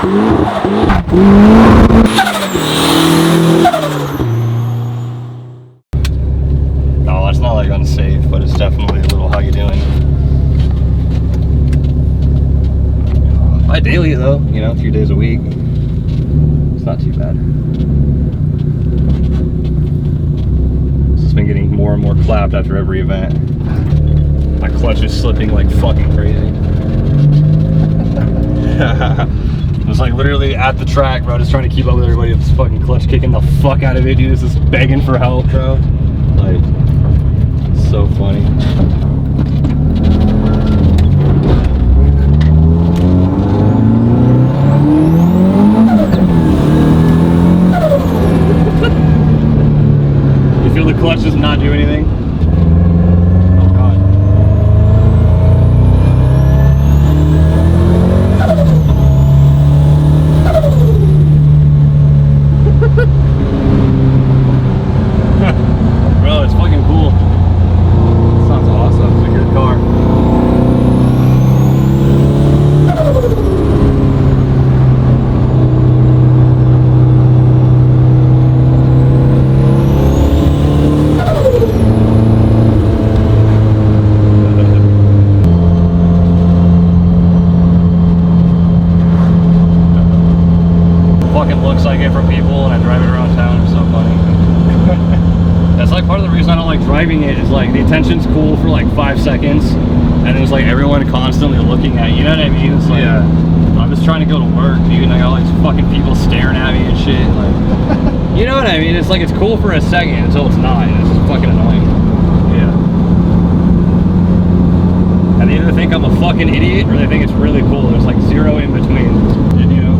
No, it's not like unsafe, but it's definitely a little how you doing. By daily though, you know, a few days a week. It's not too bad. It's been getting more and more clapped after every event. My clutch is slipping like fucking crazy. It was like literally at the track, bro, just trying to keep up with everybody. This fucking clutch kicking the fuck out of it, dude. It's just begging for help, bro. Like, it's so funny. You feel the clutch does not do anything? Oh god. Bro, it's fucking cool. Sounds awesome. It's a good car. Fucking looks like it from people, and I drive it around town. It's so funny. That's like part of the reason I don't like driving it, is like the attention's cool for like 5 seconds, and then it's like everyone constantly looking at you. You know what I mean? It's like, yeah. I'm just trying to go to work, dude, and I got all these fucking people staring at me and shit. Like, you know what I mean? It's like it's cool for a second until it's not, and it's just fucking annoying. Yeah. And they either think I'm a fucking idiot or they think it's really cool. There's like zero in between. And, you know,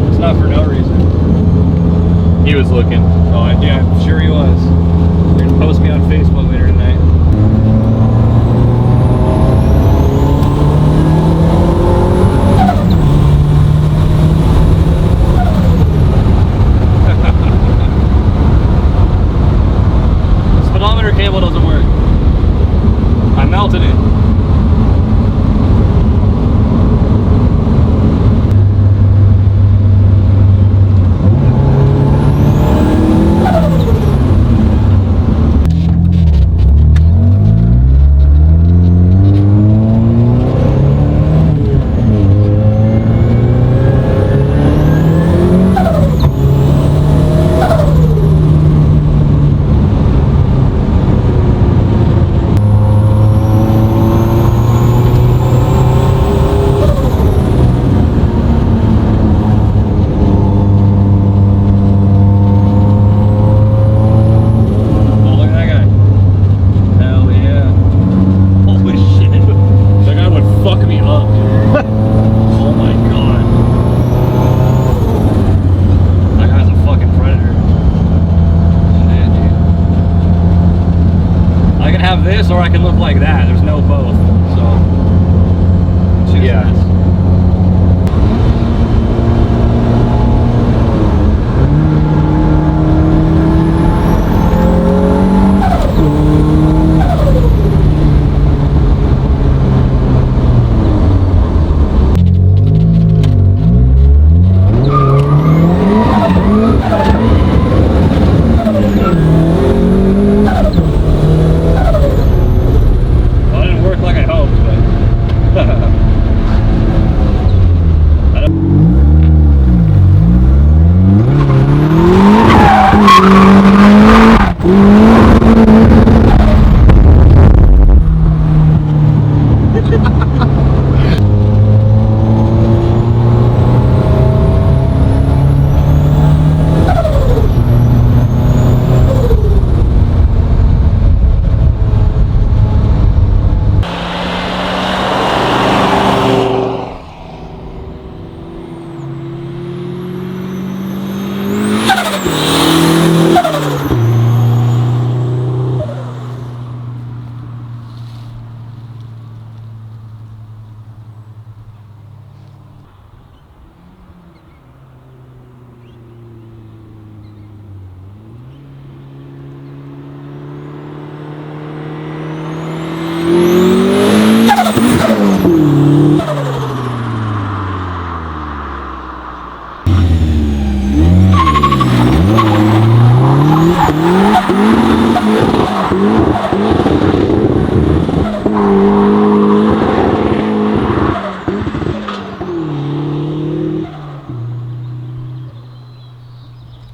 it's not for no reason. He was looking. Oh, yeah, I'm sure he was. You're gonna post me on Facebook later tonight. Speedometer cable doesn't work. I melted it. This, or I can look like that. There's no both. So, yeah.